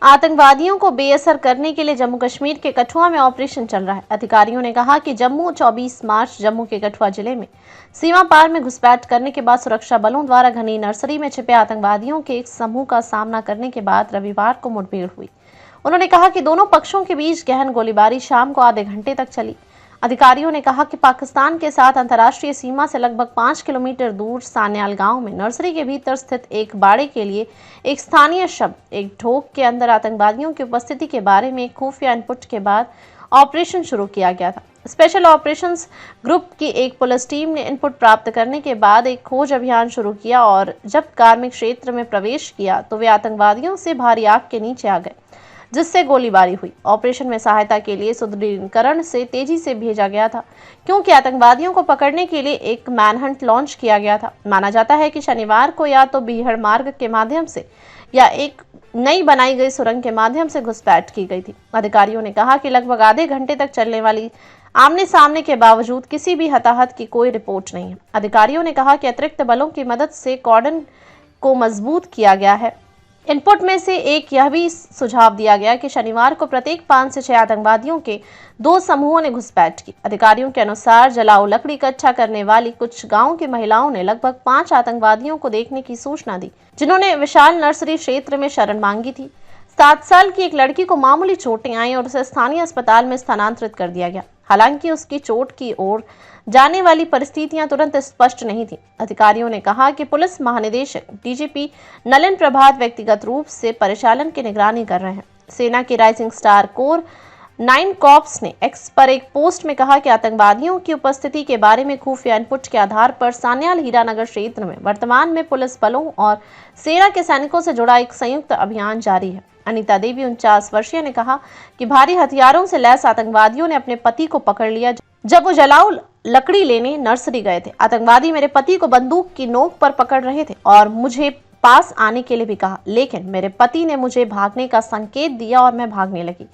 आतंकवादियों को बेअसर करने के लिए जम्मू कश्मीर के कठुआ में ऑपरेशन चल रहा है। अधिकारियों ने कहा कि 24 मार्च जम्मू के कठुआ जिले में सीमा पार में घुसपैठ करने के बाद सुरक्षा बलों द्वारा घनी नर्सरी में छिपे आतंकवादियों के एक समूह का सामना करने के बाद रविवार को मुठभेड़ हुई। उन्होंने कहा कि दोनों पक्षों के बीच गहन गोलीबारी शाम को आधे घंटे तक चली। अधिकारियों ने कहा कि पाकिस्तान के साथ अंतर्राष्ट्रीय सीमा से लगभग 5 किलोमीटर दूर सान्याल गांव में नर्सरी के भीतर स्थित एक बाड़े के लिए एक स्थानीय शब्द एक ढोक के अंदर आतंकवादियों की उपस्थिति के बारे में खुफिया इनपुट के बाद ऑपरेशन शुरू किया गया था। स्पेशल ऑपरेशंस ग्रुप की एक पुलिस टीम ने इनपुट प्राप्त करने के बाद एक खोज अभियान शुरू किया और जब कार्मिक क्षेत्र में प्रवेश किया तो वे आतंकवादियों से भारी आग के नीचे आ गए, जिससे गोलीबारी हुई। ऑपरेशन में सहायता के लिए सुदृढ़ीकरण से तेजी से भेजा गया था, क्योंकि आतंकवादियों को पकड़ने के लिए एक मैनहंट लॉन्च किया गया था। माना जाता है कि शनिवार को या तो बीहड़ मार्ग के माध्यम से या एक नई बनाई गई सुरंग के माध्यम से घुसपैठ की गई थी। अधिकारियों ने कहा कि लगभग आधे घंटे तक चलने वाली आमने सामने के बावजूद किसी भी हताहत की कोई रिपोर्ट नहीं है। अधिकारियों ने कहा कि अतिरिक्त बलों की मदद से कॉर्डन को मजबूत किया गया है। इनपुट में से एक यह भी सुझाव दिया गया कि शनिवार को प्रत्येक 5 से 6 आतंकवादियों के 2 समूहों ने घुसपैठ की। अधिकारियों के अनुसार जलाऊ लकड़ी इकट्ठा करने वाली कुछ गांवों की महिलाओं ने लगभग 5 आतंकवादियों को देखने की सूचना दी, जिन्होंने विशाल नर्सरी क्षेत्र में शरण मांगी थी। 7 साल की एक लड़की को मामूली चोटें आईं और उसे स्थानीय अस्पताल में स्थानांतरित कर दिया गया। हालांकि उसकी चोट की ओर जाने वाली परिस्थितियां तुरंत स्पष्ट नहीं थी। अधिकारियों ने कहा कि पुलिस महानिदेशक डीजीपी नलिन प्रभात व्यक्तिगत रूप से परिचालन की निगरानी कर रहे हैं। सेना की राइजिंग स्टार कोर 9 कॉर्प्स ने एक्स पर एक पोस्ट में कहा कि आतंकवादियों की उपस्थिति के बारे में खुफिया इनपुट के आधार पर सान्याल हीरानगर क्षेत्र में वर्तमान में पुलिस बलों और सेना के सैनिकों से जुड़ा एक संयुक्त अभियान जारी है। अनीता देवी 49 वर्षीय ने कहा कि भारी हथियारों से लैस आतंकवादियों ने अपने पति को पकड़ लिया जब वो जलाऊ लकड़ी लेने नर्सरी गए थे। आतंकवादी मेरे पति को बंदूक की नोक पर पकड़ रहे थे और मुझे पास आने के लिए भी कहा, लेकिन मेरे पति ने मुझे भागने का संकेत दिया और मैं भागने लगी।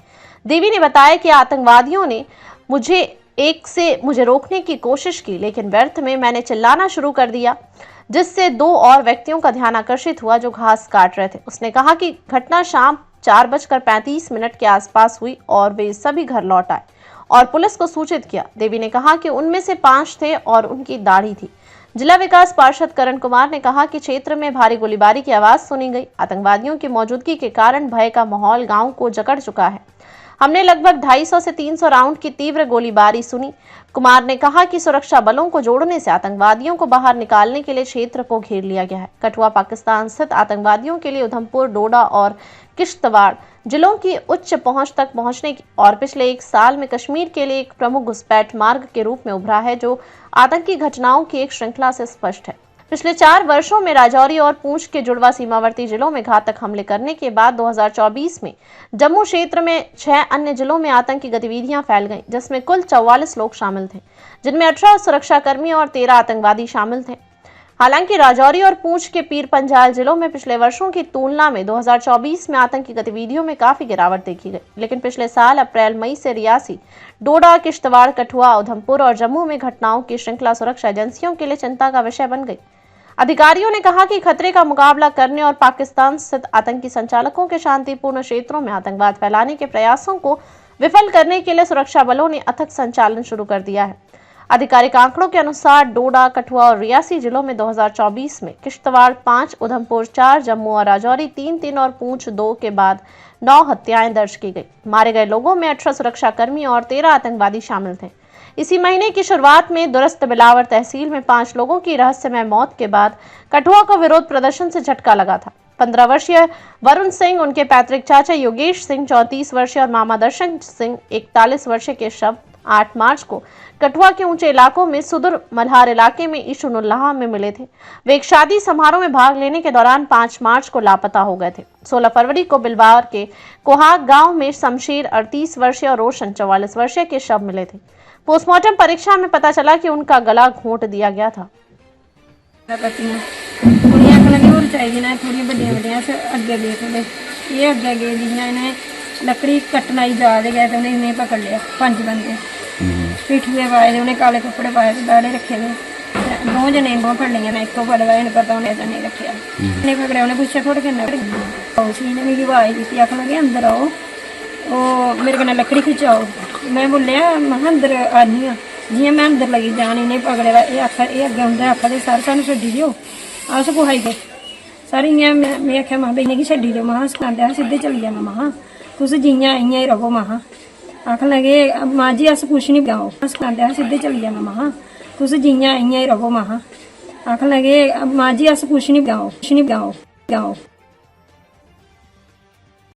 देवी ने बताया कि आतंकवादियों ने मुझे रोकने की कोशिश की, लेकिन व्यर्थ में मैंने चिल्लाना शुरू कर दिया, जिससे 2 और व्यक्तियों का ध्यान आकर्षित हुआ जो घास काट रहे थे। उसने कहा कि घटना शाम 4:35 के आसपास हुई और वे सभी घर लौट आए और पुलिस को सूचित किया। देवी ने कहा कि उनमें से 5 थे और उनकी दाढ़ी थी। जिला विकास पार्षद करण कुमार ने कहा कि क्षेत्र में भारी गोलीबारी की आवाज सुनी गई। आतंकवादियों की मौजूदगी के कारण भय का माहौल गांव को जकड़ चुका है। हमने लगभग 250 से 300 राउंड की तीव्र गोलीबारी सुनी। कुमार ने कहा कि सुरक्षा बलों को जोड़ने से आतंकवादियों को बाहर निकालने के लिए क्षेत्र को घेर लिया गया है। कठुआ पाकिस्तान स्थित आतंकवादियों के लिए उधमपुर, डोडा और किश्तवाड़ जिलों की उच्च पहुंच तक पहुंचने की और पिछले 1 साल में कश्मीर के लिए एक प्रमुख घुसपैठ मार्ग के रूप में उभरा है, जो आतंकी घटनाओं की एक श्रृंखला से स्पष्ट है। पिछले 4 वर्षों में राजौरी और पूंछ के जुड़वा सीमावर्ती जिलों में घातक हमले करने के बाद 2024 में जम्मू क्षेत्र में 6 अन्य जिलों में आतंकी गतिविधियां फैल गईं, जिसमें कुल 44 लोग शामिल थे, जिनमें 18 सुरक्षाकर्मी और 13 आतंकवादी शामिल थे। हालांकि राजौरी और पूंछ के पीर पंजाल जिलों में पिछले वर्षों की तुलना में 2024 में आतंकी गतिविधियों में काफी गिरावट देखी गई, लेकिन पिछले साल अप्रैल-मई से रियासी, डोडा, किश्तवाड़, कठुआ, उधमपुर और जम्मू में घटनाओं की श्रृंखला सुरक्षा एजेंसियों के लिए चिंता का विषय बन गई। अधिकारियों ने कहा कि खतरे का मुकाबला करने और पाकिस्तान स्थित आतंकी संचालकों के शांतिपूर्ण क्षेत्रों में आतंकवाद फैलाने के प्रयासों को विफल करने के लिए सुरक्षा बलों ने अथक संचालन शुरू कर दिया है। आधिकारिक आंकड़ों के अनुसार डोडा, कठुआ और रियासी जिलों में 2024 में किश्तवाड़ 5, उधमपुर 4, जम्मू और राजौरी 3 और पूंछ 2 के बाद 9 हत्याएं दर्ज की गई। मारे गए लोगों में 18 सुरक्षाकर्मी और 13 आतंकवादी शामिल थे। इसी महीने की शुरुआत में दुरस्त बिलावर तहसील में 5 लोगों की रहस्यमय मौत के बाद कठुआ को विरोध प्रदर्शन से झटका लगा था। 15 वर्षीय वरुण सिंह, उनके पैतृक चाचा योगेश सिंह 34 वर्षीय और मामा दर्शन सिंह 41 वर्षीय के शव 8 मार्च को कठुआ के ऊंचे इलाकों में सुदूर मल्हार इलाके में ईशुनुल्लाह में मिले थे। वे एक शादी समारोह में भाग लेने के दौरान 5 मार्च को लापता हो गए थे। 16 फरवरी को बिलवार के कोहाग गांव में शमशेर 38 वर्षीय और रोशन 44 वर्षीय के शव मिले थे। पोस्टमार्टम परीक्षा में पता चला कि उनका गला घोंट दिया गया था। लकड़ी कट्टना ही जा गया तो उन्हें पकड़ लिया 5 बंदे पिठुए पाए, उन्हें काले कपड़े पाए, दाड़े रखे थे। 2 जने फड़ लिया, एक फड़ लिया, पता उन्हें नहीं रखे। उन्हें पकड़े, उन्हें पूछा थोड़े उसी ने मेरी आवाज़ दी आखन लगे अंदर आओ मेरे कन्नै लकड़ी खिचाओ मैं बोलिया मैं अंदर आनी हाँ जियां मैं अंदर लगी जान इन्हें पकड़े दा अग्गें होंदे आखा दे सर सानूं छड्डी दिओ अस कुहाई गए सर इ'यां मैं आखेआ महा इ'नें गी छड्डी दिओ महा सखांदे अस सिद्धे चली जाना महा तुस जियां इ'यां ही रवो महा आखन लगे मां जी अस कुछ नहीं गाओ सखांदे अस सिद्धे चली जाना महा तुस जियां इ'यां ही रवो महा आखन लगे मां जी अस कुछ नहीं गाओ